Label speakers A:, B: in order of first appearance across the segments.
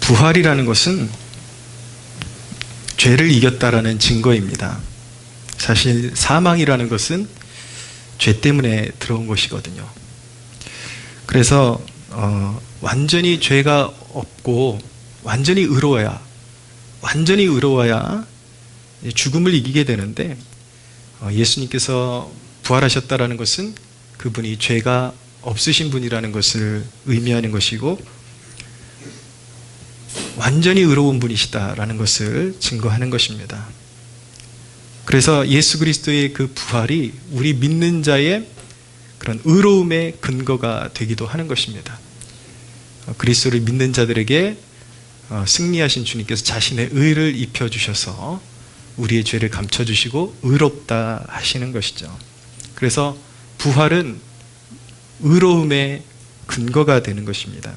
A: 부활이라는 것은 죄를 이겼다라는 증거입니다. 사실 사망이라는 것은 죄 때문에 들어온 것이거든요. 그래서 완전히 죄가 없고 완전히 의로워야 죽음을 이기게 되는데, 예수님께서 부활하셨다라는 것은 그분이 죄가 없으신 분이라는 것을 의미하는 것이고, 완전히 의로운 분이시다라는 것을 증거하는 것입니다. 그래서 예수 그리스도의 그 부활이 우리 믿는 자의 그런 의로움의 근거가 되기도 하는 것입니다. 그리스도를 믿는 자들에게 승리하신 주님께서 자신의 의를 입혀주셔서 우리의 죄를 감춰주시고 의롭다 하시는 것이죠. 그래서 부활은 의로움의 근거가 되는 것입니다.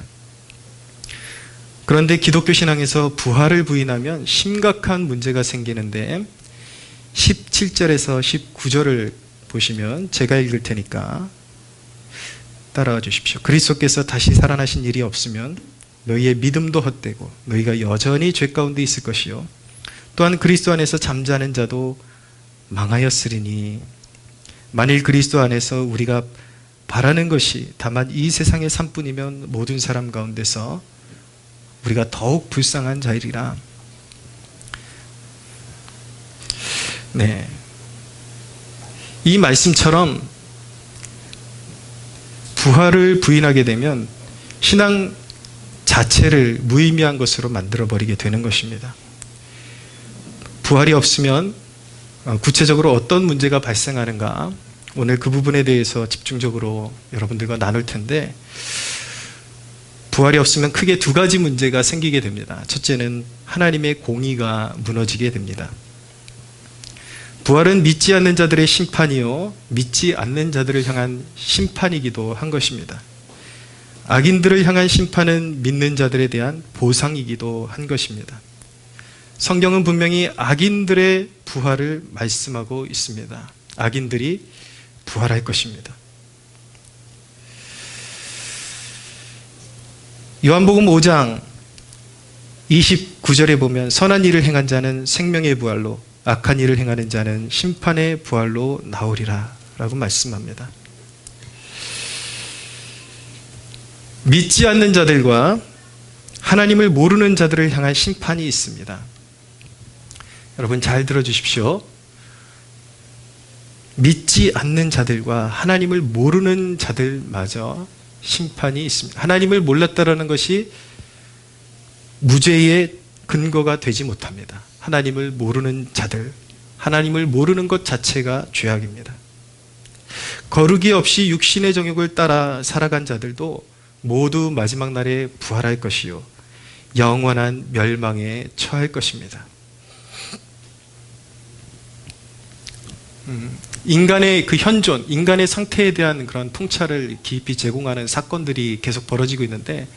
A: 그런데 기독교 신앙에서 부활을 부인하면 심각한 문제가 생기는데, 17절에서 19절을 보시면 제가 읽을 테니까 따라와 주십시오. 그리스도께서 다시 살아나신 일이 없으면 너희의 믿음도 헛되고 너희가 여전히 죄 가운데 있을 것이요, 또한 그리스도 안에서 잠자는 자도 망하였으리니, 만일 그리스도 안에서 우리가 바라는 것이 다만 이 세상의 삶뿐이면 모든 사람 가운데서 우리가 더욱 불쌍한 자이리라. 네, 이 말씀처럼 부활을 부인하게 되면 신앙 자체를 무의미한 것으로 만들어버리게 되는 것입니다. 부활이 없으면 구체적으로 어떤 문제가 발생하는가, 오늘 그 부분에 대해서 집중적으로 여러분들과 나눌 텐데, 부활이 없으면 크게 두 가지 문제가 생기게 됩니다. 첫째는 하나님의 공의가 무너지게 됩니다. 부활은 믿지 않는 자들의 심판이요, 믿지 않는 자들을 향한 심판이기도 한 것입니다. 악인들을 향한 심판은 믿는 자들에 대한 보상이기도 한 것입니다. 성경은 분명히 악인들의 부활을 말씀하고 있습니다. 악인들이 부활할 것입니다. 요한복음 5장 29절에 보면 선한 일을 행한 자는 생명의 부활로, 악한 일을 행하는 자는 심판의 부활로 나오리라 라고 말씀합니다. 믿지 않는 자들과 하나님을 모르는 자들을 향한 심판이 있습니다. 여러분 잘 들어주십시오. 믿지 않는 자들과 하나님을 모르는 자들마저 심판이 있습니다. 하나님을 몰랐다라는 것이 무죄의 근거가 되지 못합니다. 하나님을 모르는 자들, 하나님을 모르는 것 자체가 죄악입니다. 거룩이 없이 육신의 정욕을 따라 살아간 자들도 모두 마지막 날에 부활할 것이요, 영원한 멸망에 처할 것입니다. 인간의 그 현존, 인간의 상태에 대한 그런 통찰을 깊이 제공하는 사건들이 계속 벌어지고 있는데,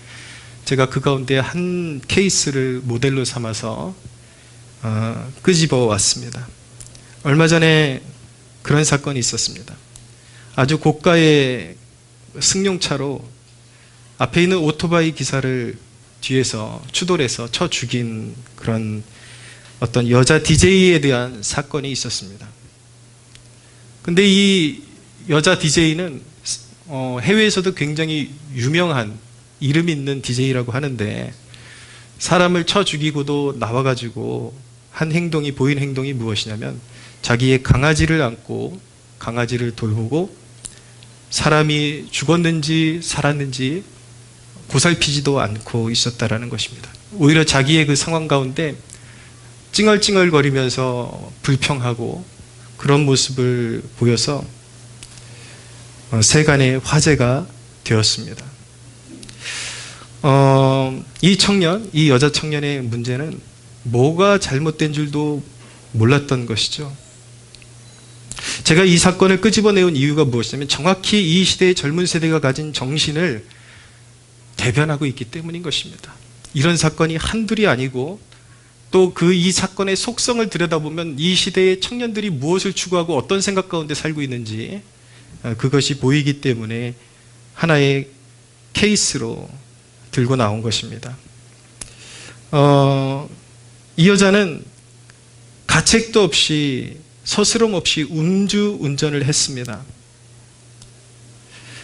A: 제가 그 가운데 한 케이스를 모델로 삼아서 끄집어 왔습니다. 얼마 전에 그런 사건이 있었습니다. 아주 고가의 승용차로 앞에 있는 오토바이 기사를 뒤에서 추돌해서 쳐 죽인 그런 어떤 여자 DJ에 대한 사건이 있었습니다. 근데 이 여자 DJ는 해외에서도 굉장히 유명한 이름 있는 DJ라고 하는데, 사람을 쳐 죽이고도 나와가지고 한 행동이, 보인 행동이 무엇이냐면 자기의 강아지를 안고 강아지를 돌보고 사람이 죽었는지 살았는지 보살피지도 않고 있었다라는 것입니다. 오히려 자기의 그 상황 가운데 찡얼찡얼거리면서 불평하고 그런 모습을 보여서 세간의 화제가 되었습니다. 이 여자 청년의 문제는 뭐가 잘못된 줄도 몰랐던 것이죠. 제가 이 사건을 끄집어내온 이유가 무엇이냐면 정확히 이 시대의 젊은 세대가 가진 정신을 대변하고 있기 때문인 것입니다. 이런 사건이 한둘이 아니고, 또 이 사건의 속성을 들여다보면 이 시대의 청년들이 무엇을 추구하고 어떤 생각 가운데 살고 있는지 그것이 보이기 때문에 하나의 케이스로 들고 나온 것입니다. 이 여자는 가책도 없이 서스럼 없이 음주운전을 했습니다.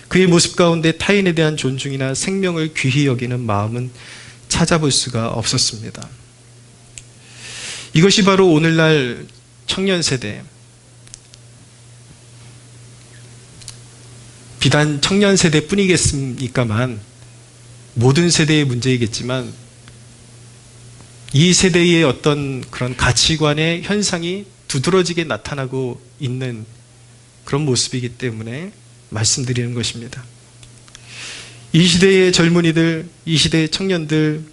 A: 그의 모습 가운데 타인에 대한 존중이나 생명을 귀히 여기는 마음은 찾아볼 수가 없었습니다. 이것이 바로 오늘날 청년 세대, 비단 청년 세대뿐이겠습니까만 모든 세대의 문제이겠지만 이 세대의 어떤 그런 가치관의 현상이 두드러지게 나타나고 있는 그런 모습이기 때문에 말씀드리는 것입니다. 이 시대의 젊은이들, 이 시대의 청년들,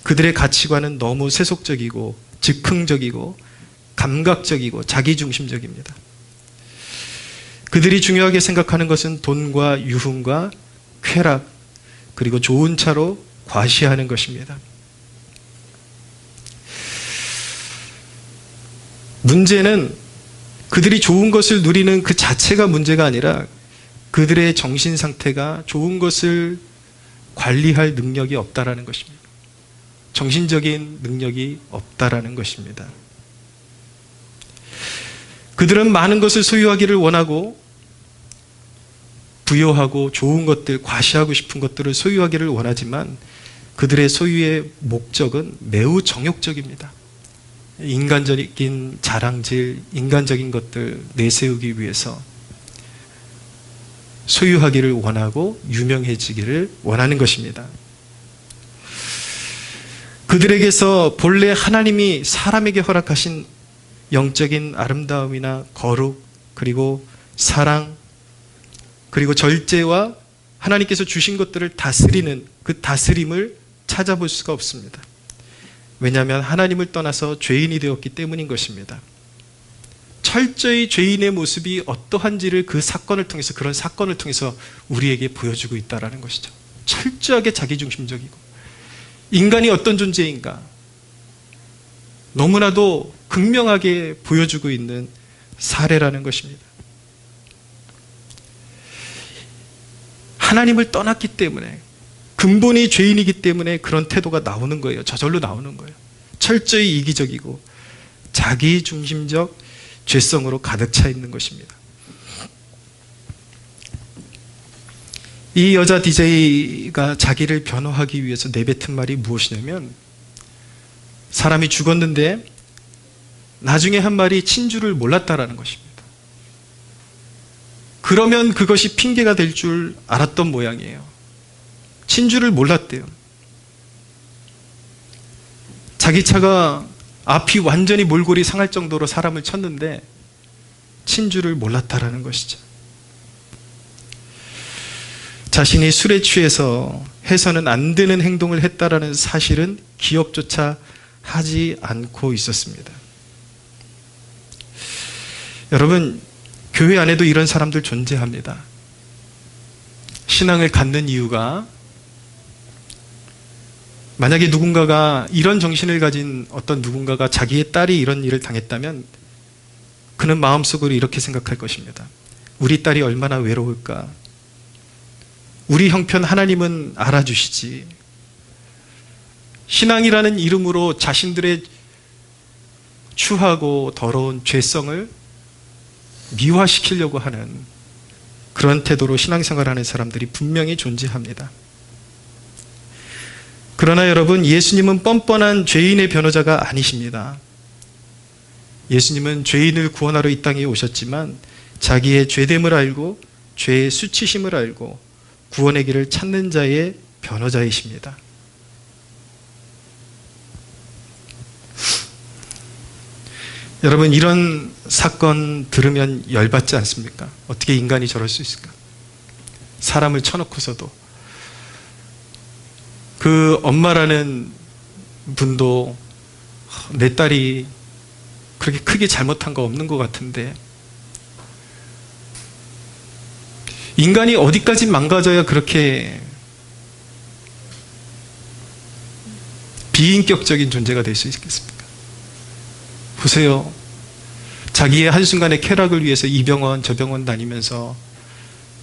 A: 그들의 가치관은 너무 세속적이고 즉흥적이고 감각적이고 자기중심적입니다. 그들이 중요하게 생각하는 것은 돈과 유흥과 쾌락, 그리고 좋은 차로 과시하는 것입니다. 문제는 그들이 좋은 것을 누리는 그 자체가 문제가 아니라 그들의 정신 상태가 좋은 것을 관리할 능력이 없다라는 것입니다. 정신적인 능력이 없다라는 것입니다. 그들은 많은 것을 소유하기를 원하고 부여하고 좋은 것들, 과시하고 싶은 것들을 소유하기를 원하지만 그들의 소유의 목적은 매우 정욕적입니다. 인간적인 자랑질, 인간적인 것들 내세우기 위해서 소유하기를 원하고 유명해지기를 원하는 것입니다. 그들에게서 본래 하나님이 사람에게 허락하신 영적인 아름다움이나 거룩, 그리고 사랑, 그리고 절제와 하나님께서 주신 것들을 다스리는 그 다스림을 찾아볼 수가 없습니다. 왜냐하면 하나님을 떠나서 죄인이 되었기 때문인 것입니다. 철저히 죄인의 모습이 어떠한지를 그 사건을 통해서, 그런 사건을 통해서 우리에게 보여주고 있다는 것이죠. 철저하게 자기중심적이고 인간이 어떤 존재인가 너무나도 극명하게 보여주고 있는 사례라는 것입니다. 하나님을 떠났기 때문에, 근본이 죄인이기 때문에 그런 태도가 나오는 거예요. 저절로 나오는 거예요. 철저히 이기적이고 자기중심적 죄성으로 가득 차 있는 것입니다. 이 여자 DJ가 자기를 변호하기 위해서 내뱉은 말이 무엇이냐면, 사람이 죽었는데 나중에 한 말이 친주를 몰랐다라는 것입니다. 그러면 그것이 핑계가 될 줄 알았던 모양이에요. 친주를 몰랐대요. 자기 차가 앞이 완전히 몰골이 상할 정도로 사람을 쳤는데 친주를 몰랐다라는 것이죠. 자신이 술에 취해서 해서는 안 되는 행동을 했다라는 사실은 기억조차 하지 않고 있었습니다. 여러분, 교회 안에도 이런 사람들 존재합니다. 신앙을 갖는 이유가, 만약에 누군가가, 이런 정신을 가진 어떤 누군가가 자기의 딸이 이런 일을 당했다면 그는 마음속으로 이렇게 생각할 것입니다. 우리 딸이 얼마나 외로울까? 우리 형편 하나님은 알아주시지. 신앙이라는 이름으로 자신들의 추하고 더러운 죄성을 미화시키려고 하는 그런 태도로 신앙생활하는 사람들이 분명히 존재합니다. 그러나 여러분, 예수님은 뻔뻔한 죄인의 변호자가 아니십니다. 예수님은 죄인을 구원하러 이 땅에 오셨지만 자기의 죄됨을 알고 죄의 수치심을 알고 구원의 길을 찾는 자의 변호자이십니다. 여러분, 이런 사건 들으면 열받지 않습니까? 어떻게 인간이 저럴 수 있을까? 사람을 쳐놓고서도. 그 엄마라는 분도 내 딸이 그렇게 크게 잘못한 거 없는 것 같은데, 인간이 어디까지 망가져야 그렇게 비인격적인 존재가 될 수 있겠습니까? 보세요. 자기의 한순간의 쾌락을 위해서 이 병원 저 병원 다니면서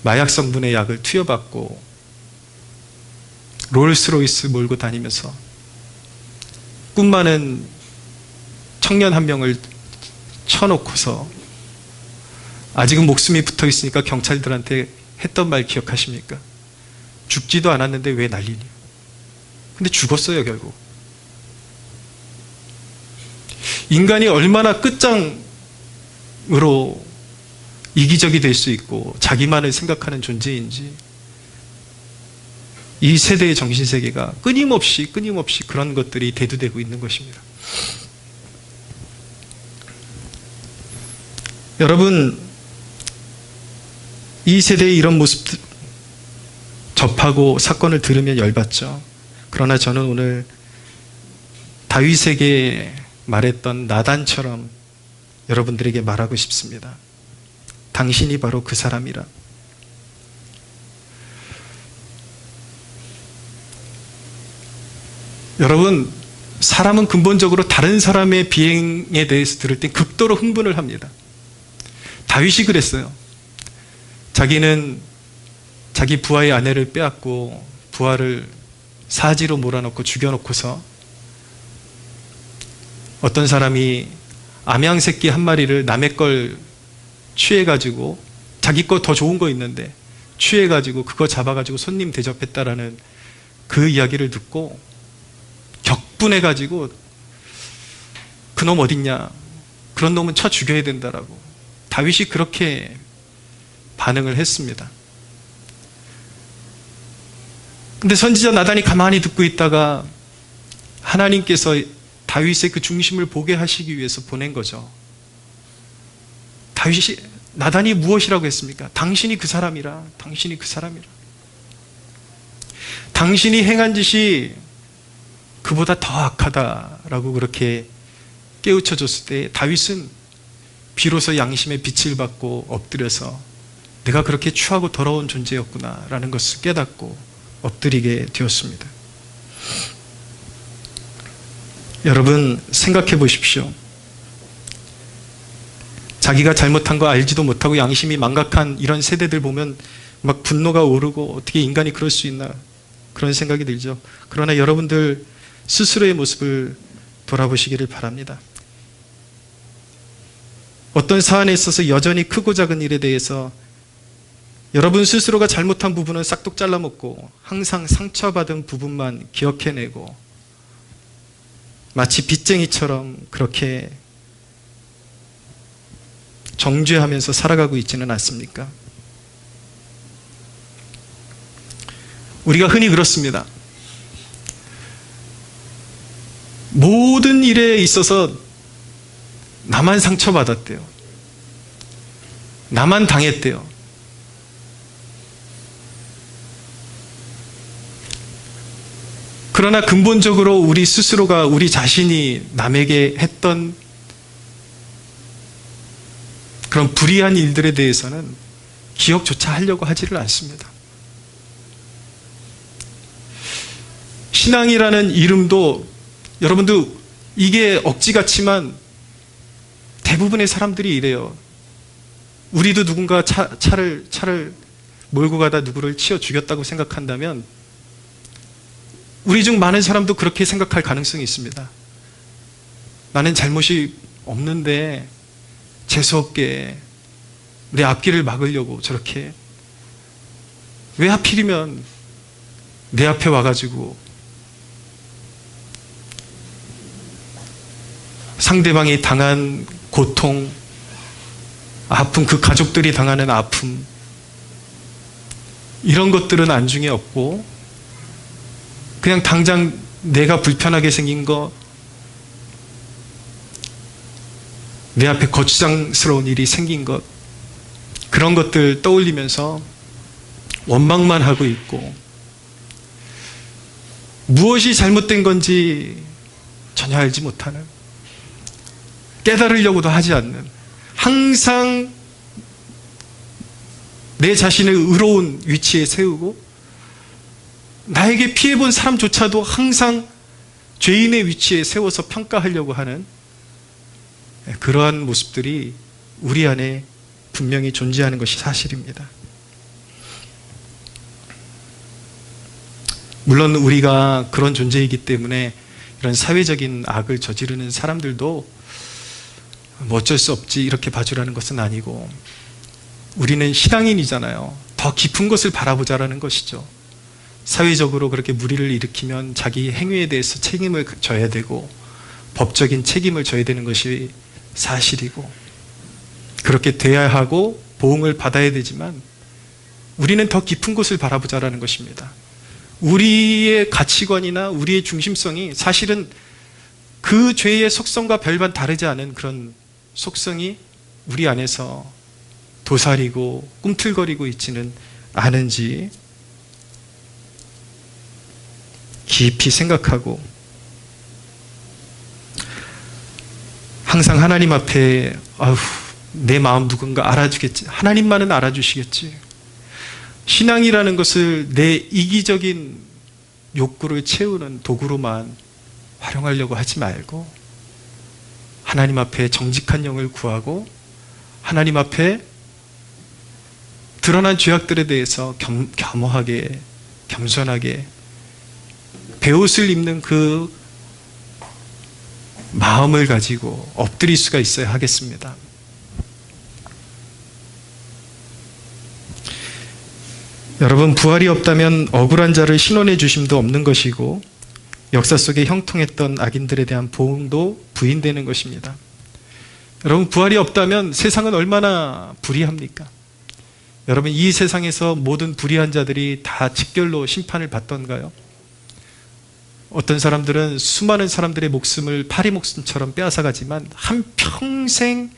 A: 마약 성분의 약을 투여받고 롤스로이스 몰고 다니면서 꿈 많은 청년 한 명을 쳐놓고서 아직은 목숨이 붙어 있으니까 경찰들한테 했던 말 기억하십니까? 죽지도 않았는데 왜 난리냐. 근데 죽었어요, 결국. 인간이 얼마나 끝장으로 이기적이 될 수 있고 자기만을 생각하는 존재인지 이 세대의 정신세계가 끊임없이 그런 것들이 대두되고 있는 것입니다. 여러분, 이 세대의 이런 모습 접하고 사건을 들으면 열받죠. 그러나 저는 오늘 다윗에게 말했던 나단처럼 여러분들에게 말하고 싶습니다. 당신이 바로 그 사람이라. 여러분, 사람은 근본적으로 다른 사람의 비행에 대해서 들을 때 극도로 흥분을 합니다. 다윗이 그랬어요. 자기는 자기 부하의 아내를 빼앗고 부하를 사지로 몰아넣고 죽여놓고서 어떤 사람이 암양 새끼 한 마리를 남의 걸 취해가지고 자기 거 더 좋은 거 있는데 취해가지고 그거 잡아가지고 손님 대접했다라는 그 이야기를 듣고 격분해가지고 그놈 어딨냐, 그런 놈은 쳐 죽여야 된다라고 다윗이 그렇게 반응을 했습니다. 근데 선지자 나단이 가만히 듣고 있다가 하나님께서 다윗의 그 중심을 보게 하시기 위해서 보낸 거죠. 나단이 무엇이라고 했습니까? 당신이 그 사람이라. 당신이 그 사람이라. 당신이 행한 짓이 그보다 더 악하다라고 그렇게 깨우쳐줬을 때 다윗은 비로소 양심의 빛을 받고 엎드려서 내가 그렇게 추하고 더러운 존재였구나라는 것을 깨닫고 엎드리게 되었습니다. 여러분, 생각해 보십시오. 자기가 잘못한 거 알지도 못하고 양심이 망각한 이런 세대들 보면 막 분노가 오르고 어떻게 인간이 그럴 수 있나 그런 생각이 들죠. 그러나 여러분들 스스로의 모습을 돌아보시기를 바랍니다. 어떤 사안에 있어서 여전히 크고 작은 일에 대해서 여러분 스스로가 잘못한 부분은 싹둑 잘라먹고 항상 상처받은 부분만 기억해내고 마치 빚쟁이처럼 그렇게 정죄하면서 살아가고 있지는 않습니까? 우리가 흔히 그렇습니다. 모든 일에 있어서 나만 상처받았대요. 나만 당했대요. 그러나 근본적으로 우리 스스로가 우리 자신이 남에게 했던 그런 불의한 일들에 대해서는 기억조차 하려고 하지를 않습니다. 신앙이라는 이름도 여러분도 이게 억지 같지만 대부분의 사람들이 이래요. 우리도 누군가 차를 몰고 가다 누구를 치어 죽였다고 생각한다면 우리 중 많은 사람도 그렇게 생각할 가능성이 있습니다. 나는 잘못이 없는데 재수없게 내 앞길을 막으려고 저렇게, 왜 하필이면 내 앞에 와가지고 상대방이 당한 고통, 아픔, 그 가족들이 당하는 아픔, 이런 것들은 안중에 없고 그냥 당장 내가 불편하게 생긴 거, 내 앞에 거추장스러운 일이 생긴 것, 그런 것들 떠올리면서 원망만 하고 있고 무엇이 잘못된 건지 전혀 알지 못하는, 깨달으려고도 하지 않는, 항상 내 자신을 의로운 위치에 세우고 나에게 피해본 사람조차도 항상 죄인의 위치에 세워서 평가하려고 하는 그러한 모습들이 우리 안에 분명히 존재하는 것이 사실입니다. 물론 우리가 그런 존재이기 때문에 이런 사회적인 악을 저지르는 사람들도 뭐 어쩔 수 없지 이렇게 봐주라는 것은 아니고, 우리는 신앙인이잖아요. 더 깊은 것을 바라보자라는 것이죠. 사회적으로 그렇게 무리를 일으키면 자기 행위에 대해서 책임을 져야 되고 법적인 책임을 져야 되는 것이 사실이고, 그렇게 돼야 하고 보응을 받아야 되지만, 우리는 더 깊은 곳을 바라보자라는 것입니다. 우리의 가치관이나 우리의 중심성이 사실은 그 죄의 속성과 별반 다르지 않은 그런 속성이 우리 안에서 도사리고 꿈틀거리고 있지는 않은지 깊이 생각하고, 항상 하나님 앞에 내 마음 누군가 알아주겠지, 하나님만은 알아주시겠지, 신앙이라는 것을 내 이기적인 욕구를 채우는 도구로만 활용하려고 하지 말고, 하나님 앞에 정직한 영을 구하고 하나님 앞에 드러난 죄악들에 대해서 겸허하게 겸손하게 베옷을 입는 그 마음을 가지고 엎드릴 수가 있어야 하겠습니다. 여러분, 부활이 없다면 억울한 자를 신원해 주심도 없는 것이고, 역사 속에 형통했던 악인들에 대한 보응도 부인되는 것입니다. 여러분, 부활이 없다면 세상은 얼마나 불의합니까? 여러분, 이 세상에서 모든 불의한 자들이 다 직결로 심판을 받던가요? 어떤 사람들은 수많은 사람들의 목숨을 파리 목숨처럼 빼앗아가지만 한평생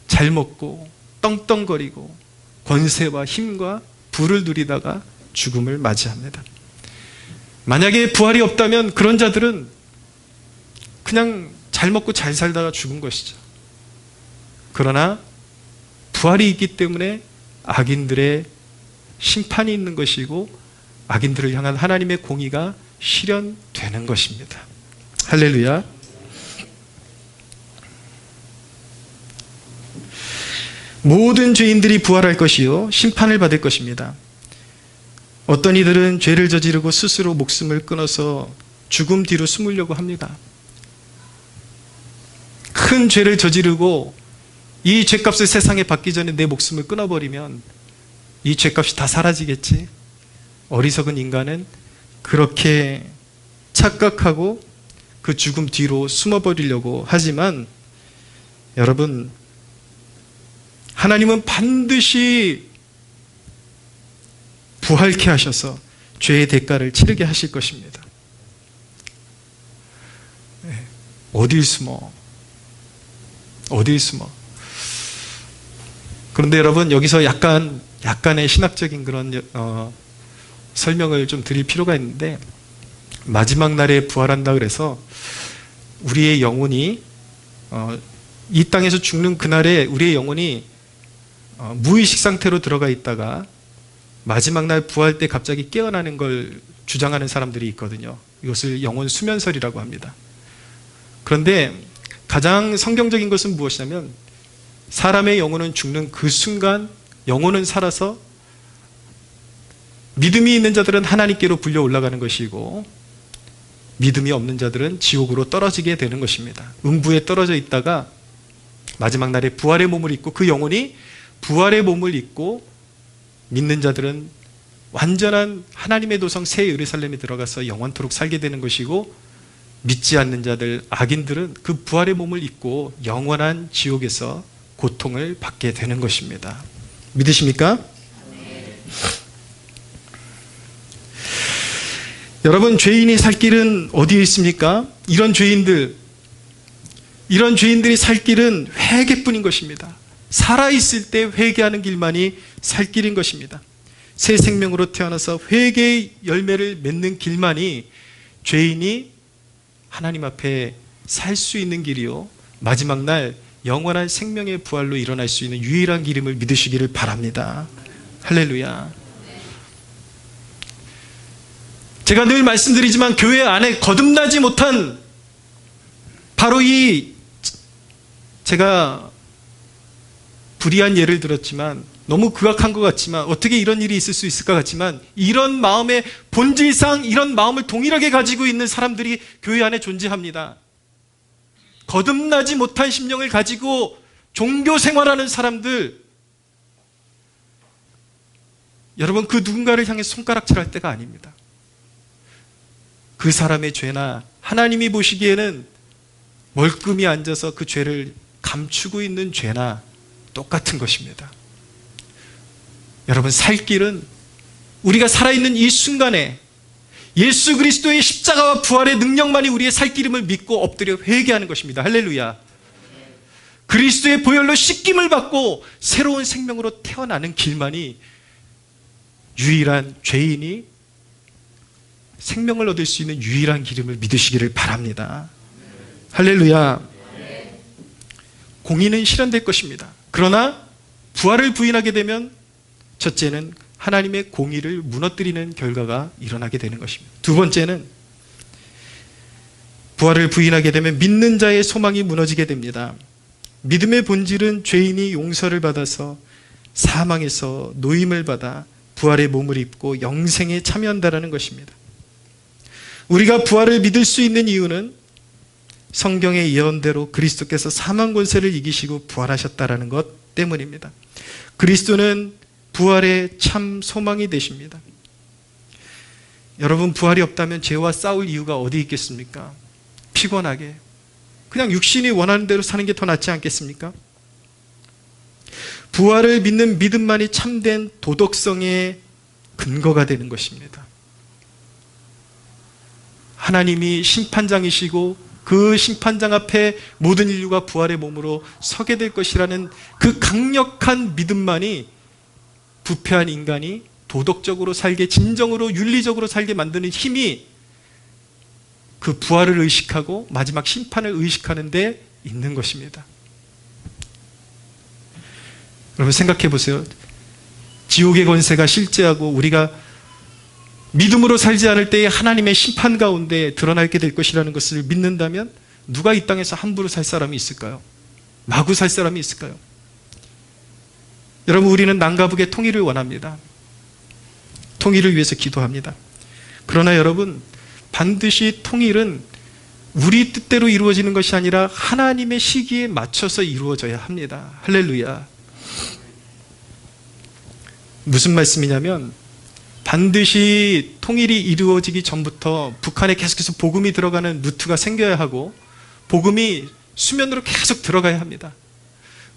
A: 잘 먹고 떵떵거리고 권세와 힘과 부를 누리다가 죽음을 맞이합니다. 만약에 부활이 없다면 그런 자들은 그냥 잘 먹고 잘 살다가 죽은 것이죠. 그러나 부활이 있기 때문에 악인들의 심판이 있는 것이고, 악인들을 향한 하나님의 공의가 실현되는 것입니다. 할렐루야. 모든 죄인들이 부활할 것이요 심판을 받을 것입니다. 어떤 이들은 죄를 저지르고 스스로 목숨을 끊어서 죽음 뒤로 숨으려고 합니다. 큰 죄를 저지르고 이 죄값을 세상에 받기 전에 내 목숨을 끊어버리면 이 죄값이 다 사라지겠지. 어리석은 인간은 그렇게 착각하고 그 죽음 뒤로 숨어버리려고 하지만, 여러분, 하나님은 반드시 부활케 하셔서 죄의 대가를 치르게 하실 것입니다. 어딜 숨어? 어딜 숨어? 그런데 여러분, 여기서 약간의 신학적인 그런 설명을 좀 드릴 필요가 있는데, 마지막 날에 부활한다 그래서 우리의 영혼이 이 땅에서 죽는 그날에 우리의 영혼이 무의식 상태로 들어가 있다가 마지막 날 부활 때 갑자기 깨어나는 걸 주장하는 사람들이 있거든요. 이것을 영혼 수면설이라고 합니다. 그런데 가장 성경적인 것은 무엇이냐면, 사람의 영혼은 죽는 그 순간 영혼은 살아서 믿음이 있는 자들은 하나님께로 불려 올라가는 것이고, 믿음이 없는 자들은 지옥으로 떨어지게 되는 것입니다. 음부에 떨어져 있다가 마지막 날에 부활의 몸을 입고, 그 영혼이 부활의 몸을 입고 믿는 자들은 완전한 하나님의 도성 새 예루살렘에 들어가서 영원토록 살게 되는 것이고, 믿지 않는 자들, 악인들은 그 부활의 몸을 입고 영원한 지옥에서 고통을 받게 되는 것입니다. 믿으십니까? 네. 여러분, 죄인이 살 길은 어디에 있습니까? 이런 죄인들이 살 길은 회개뿐인 것입니다. 살아있을 때 회개하는 길만이 살 길인 것입니다. 새 생명으로 태어나서 회개의 열매를 맺는 길만이 죄인이 하나님 앞에 살 수 있는 길이요, 마지막 날 영원한 생명의 부활로 일어날 수 있는 유일한 길임을 믿으시기를 바랍니다. 할렐루야. 제가 늘 말씀드리지만 교회 안에 거듭나지 못한 바로 제가 불의한 예를 들었지만 너무 극악한 것 같지만, 어떻게 이런 일이 있을 수 있을까 같지만, 이런 마음의 본질상 이런 마음을 동일하게 가지고 있는 사람들이 교회 안에 존재합니다. 거듭나지 못한 심령을 가지고 종교 생활하는 사람들, 여러분, 그 누군가를 향해 손가락질할 때가 아닙니다. 그 사람의 죄나 하나님이 보시기에는 멀끔히 앉아서 그 죄를 감추고 있는 죄나 똑같은 것입니다. 여러분, 살 길은 우리가 살아있는 이 순간에 예수 그리스도의 십자가와 부활의 능력만이 우리의 살 길임을 믿고 엎드려 회개하는 것입니다. 할렐루야. 그리스도의 보혈로 씻김을 받고 새로운 생명으로 태어나는 길만이 유일한, 죄인이 생명을 얻을 수 있는 유일한 길임을 믿으시기를 바랍니다. 할렐루야. 공의는 실현될 것입니다. 그러나 부활을 부인하게 되면 첫째는 하나님의 공의를 무너뜨리는 결과가 일어나게 되는 것입니다. 두 번째는 부활을 부인하게 되면 믿는 자의 소망이 무너지게 됩니다. 믿음의 본질은 죄인이 용서를 받아서 사망에서 노임을 받아 부활의 몸을 입고 영생에 참여한다는 것입니다. 우리가 부활을 믿을 수 있는 이유는 성경의 예언대로 그리스도께서 사망 권세를 이기시고 부활하셨다는 것 때문입니다. 그리스도는 부활의 참 소망이 되십니다. 여러분, 부활이 없다면 죄와 싸울 이유가 어디 있겠습니까? 피곤하게 그냥 육신이 원하는 대로 사는 게 더 낫지 않겠습니까? 부활을 믿는 믿음만이 참된 도덕성의 근거가 되는 것입니다. 하나님이 심판장이시고 그 심판장 앞에 모든 인류가 부활의 몸으로 서게 될 것이라는 그 강력한 믿음만이 부패한 인간이 도덕적으로 살게, 진정으로 윤리적으로 살게 만드는 힘이 그 부활을 의식하고 마지막 심판을 의식하는 데 있는 것입니다. 여러분, 생각해 보세요. 지옥의 권세가 실제하고 우리가 믿음으로 살지 않을 때에 하나님의 심판 가운데 드러나게 될 것이라는 것을 믿는다면 누가 이 땅에서 함부로 살 사람이 있을까요? 마구 살 사람이 있을까요? 여러분, 우리는 남과 북의 통일을 원합니다. 통일을 위해서 기도합니다. 그러나 여러분, 반드시 통일은 우리 뜻대로 이루어지는 것이 아니라 하나님의 시기에 맞춰서 이루어져야 합니다. 할렐루야. 무슨 말씀이냐면, 반드시 통일이 이루어지기 전부터 북한에 계속해서 복음이 들어가는 루트가 생겨야 하고, 복음이 수면으로 계속 들어가야 합니다.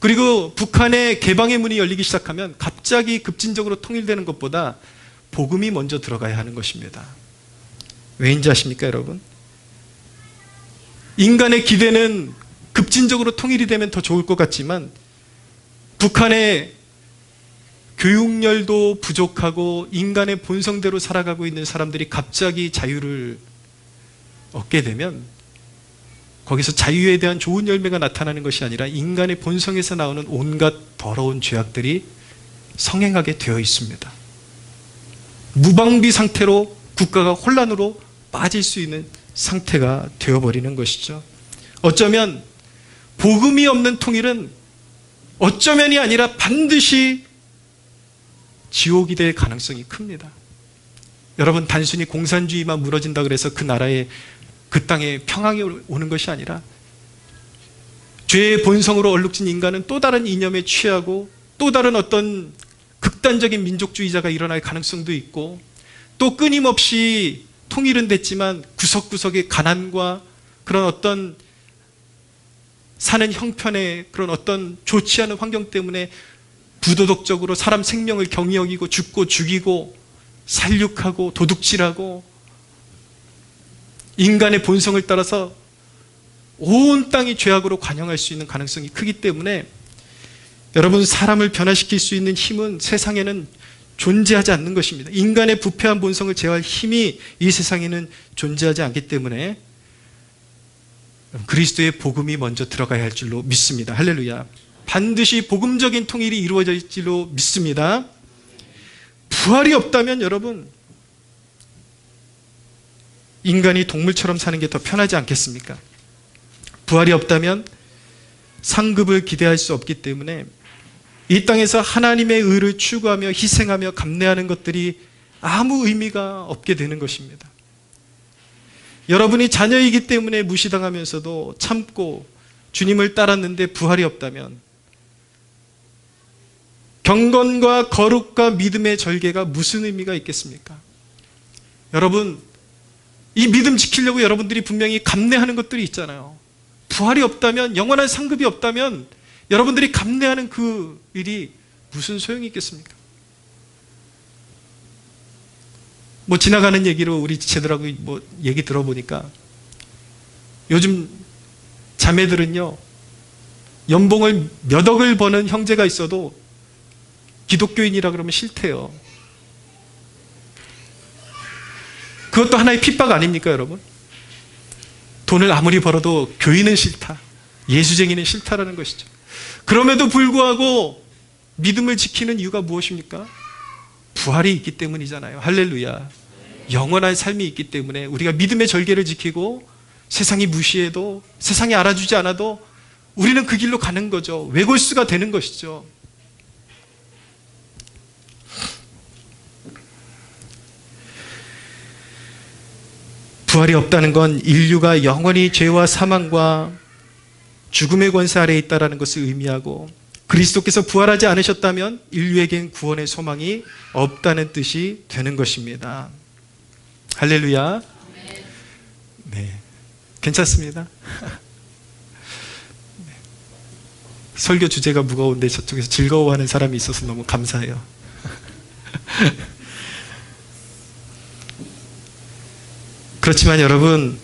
A: 그리고 북한의 개방의 문이 열리기 시작하면 갑자기 급진적으로 통일되는 것보다 복음이 먼저 들어가야 하는 것입니다. 왜인지 아십니까, 여러분? 인간의 기대는 급진적으로 통일이 되면 더 좋을 것 같지만, 북한의 교육열도 부족하고 인간의 본성대로 살아가고 있는 사람들이 갑자기 자유를 얻게 되면 거기서 자유에 대한 좋은 열매가 나타나는 것이 아니라 인간의 본성에서 나오는 온갖 더러운 죄악들이 성행하게 되어 있습니다. 무방비 상태로 국가가 혼란으로 빠질 수 있는 상태가 되어버리는 것이죠. 어쩌면 복음이 없는 통일은 어쩌면이 아니라 반드시 지옥이 될 가능성이 큽니다. 여러분, 단순히 공산주의만 무너진다 그래서 그 나라에, 그 땅에 평안이 오는 것이 아니라 죄의 본성으로 얼룩진 인간은 또 다른 이념에 취하고 또 다른 어떤 극단적인 민족주의자가 일어날 가능성도 있고, 또 끊임없이 통일은 됐지만 구석구석의 가난과 그런 어떤 사는 형편의 그런 어떤 좋지 않은 환경 때문에 부도덕적으로 사람 생명을 경히 여기고 죽고 죽이고 살육하고 도둑질하고 인간의 본성을 따라서 온 땅이 죄악으로 관영할 수 있는 가능성이 크기 때문에 여러분, 사람을 변화시킬 수 있는 힘은 세상에는 존재하지 않는 것입니다. 인간의 부패한 본성을 제어할 힘이 이 세상에는 존재하지 않기 때문에 그리스도의 복음이 먼저 들어가야 할 줄로 믿습니다. 할렐루야. 반드시 복음적인 통일이 이루어질 줄로 믿습니다. 부활이 없다면 여러분, 인간이 동물처럼 사는 게 더 편하지 않겠습니까? 부활이 없다면 상급을 기대할 수 없기 때문에 이 땅에서 하나님의 의를 추구하며 희생하며 감내하는 것들이 아무 의미가 없게 되는 것입니다. 여러분이 자녀이기 때문에 무시당하면서도 참고 주님을 따랐는데 부활이 없다면 경건과 거룩과 믿음의 절개가 무슨 의미가 있겠습니까? 여러분, 이 믿음 지키려고 여러분들이 분명히 감내하는 것들이 있잖아요. 부활이 없다면, 영원한 상급이 없다면 여러분들이 감내하는 그 일이 무슨 소용이 있겠습니까? 뭐 지나가는 얘기로 우리 지체들하고 뭐 얘기 들어보니까 요즘 자매들은요, 연봉을 몇 억을 버는 형제가 있어도 기독교인이라 그러면 싫대요. 그것도 하나의 핍박 아닙니까, 여러분? 돈을 아무리 벌어도 교인은 싫다, 예수쟁이는 싫다라는 것이죠. 그럼에도 불구하고 믿음을 지키는 이유가 무엇입니까? 부활이 있기 때문이잖아요. 할렐루야. 영원한 삶이 있기 때문에 우리가 믿음의 절개를 지키고 세상이 무시해도, 세상이 알아주지 않아도 우리는 그 길로 가는 거죠. 외골수가 되는 것이죠. 부활이 없다는 건 인류가 영원히 죄와 사망과 죽음의 권세 아래에 있다는 것을 의미하고, 그리스도께서 부활하지 않으셨다면 인류에겐 구원의 소망이 없다는 뜻이 되는 것입니다. 할렐루야. 네, 괜찮습니다. 네. 설교 주제가 무거운데 저쪽에서 즐거워하는 사람이 있어서 너무 감사해요. 그렇지만 여러분,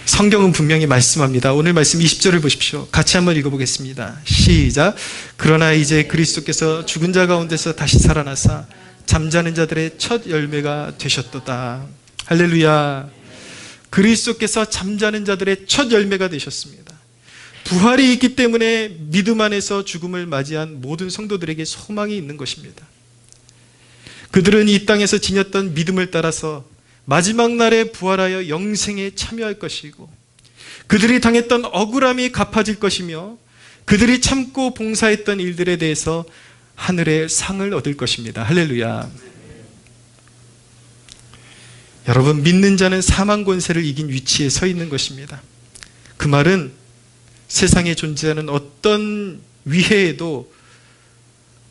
A: 성경은 분명히 말씀합니다. 오늘 말씀 20절을 보십시오. 같이 한번 읽어보겠습니다. 시작. 그러나 이제 그리스도께서 죽은 자 가운데서 다시 살아나사 잠자는 자들의 첫 열매가 되셨도다. 할렐루야. 그리스도께서 잠자는 자들의 첫 열매가 되셨습니다. 부활이 있기 때문에 믿음 안에서 죽음을 맞이한 모든 성도들에게 소망이 있는 것입니다. 그들은 이 땅에서 지녔던 믿음을 따라서 마지막 날에 부활하여 영생에 참여할 것이고, 그들이 당했던 억울함이 갚아질 것이며, 그들이 참고 봉사했던 일들에 대해서 하늘의 상을 얻을 것입니다. 할렐루야. 여러분, 믿는 자는 사망 권세를 이긴 위치에 서 있는 것입니다. 그 말은 세상에 존재하는 어떤 위해에도,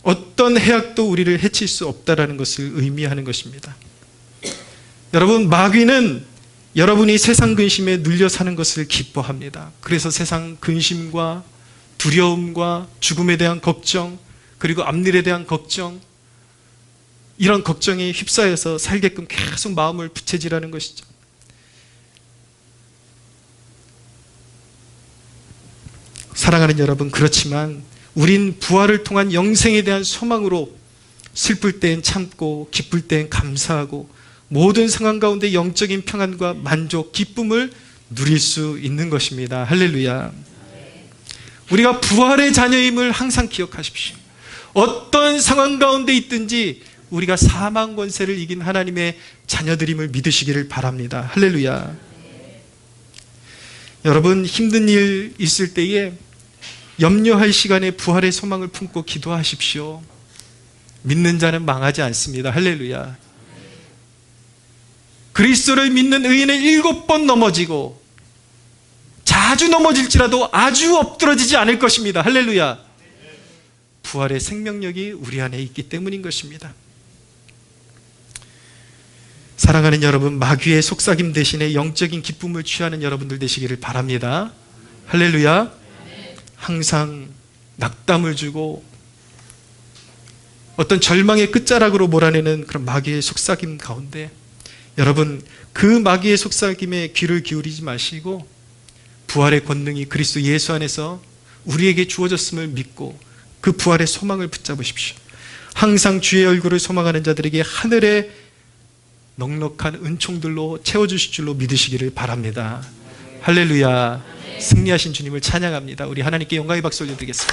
A: 어떤 해악도 우리를 해칠 수 없다라는 것을 의미하는 것입니다. 여러분, 마귀는 여러분이 세상 근심에 눌려 사는 것을 기뻐합니다. 그래서 세상 근심과 두려움과 죽음에 대한 걱정, 그리고 앞일에 대한 걱정, 이런 걱정에 휩싸여서 살게끔 계속 마음을 부채질하는 것이죠. 사랑하는 여러분, 그렇지만 우린 부활을 통한 영생에 대한 소망으로 슬플 땐 참고 기쁠 땐 감사하고 모든 상황 가운데 영적인 평안과 만족, 기쁨을 누릴 수 있는 것입니다. 할렐루야. 우리가 부활의 자녀임을 항상 기억하십시오. 어떤 상황 가운데 있든지 우리가 사망 권세를 이긴 하나님의 자녀들임을 믿으시기를 바랍니다. 할렐루야. 여러분, 힘든 일 있을 때에 염려할 시간에 부활의 소망을 품고 기도하십시오. 믿는 자는 망하지 않습니다. 할렐루야. 그리스도를 믿는 의인은 7번 넘어지고 자주 넘어질지라도 아주 엎드러지지 않을 것입니다. 할렐루야. 부활의 생명력이 우리 안에 있기 때문인 것입니다. 사랑하는 여러분, 마귀의 속삭임 대신에 영적인 기쁨을 취하는 여러분들 되시기를 바랍니다. 할렐루야. 항상 낙담을 주고 어떤 절망의 끝자락으로 몰아내는 그런 마귀의 속삭임 가운데 여러분, 그 마귀의 속삭임에 귀를 기울이지 마시고 부활의 권능이 그리스도 예수 안에서 우리에게 주어졌음을 믿고 그 부활의 소망을 붙잡으십시오. 항상 주의 얼굴을 소망하는 자들에게 하늘의 넉넉한 은총들로 채워주실 줄로 믿으시기를 바랍니다. 할렐루야. 승리하신 주님을 찬양합니다. 우리 하나님께 영광의 박수 올려드리겠습니다.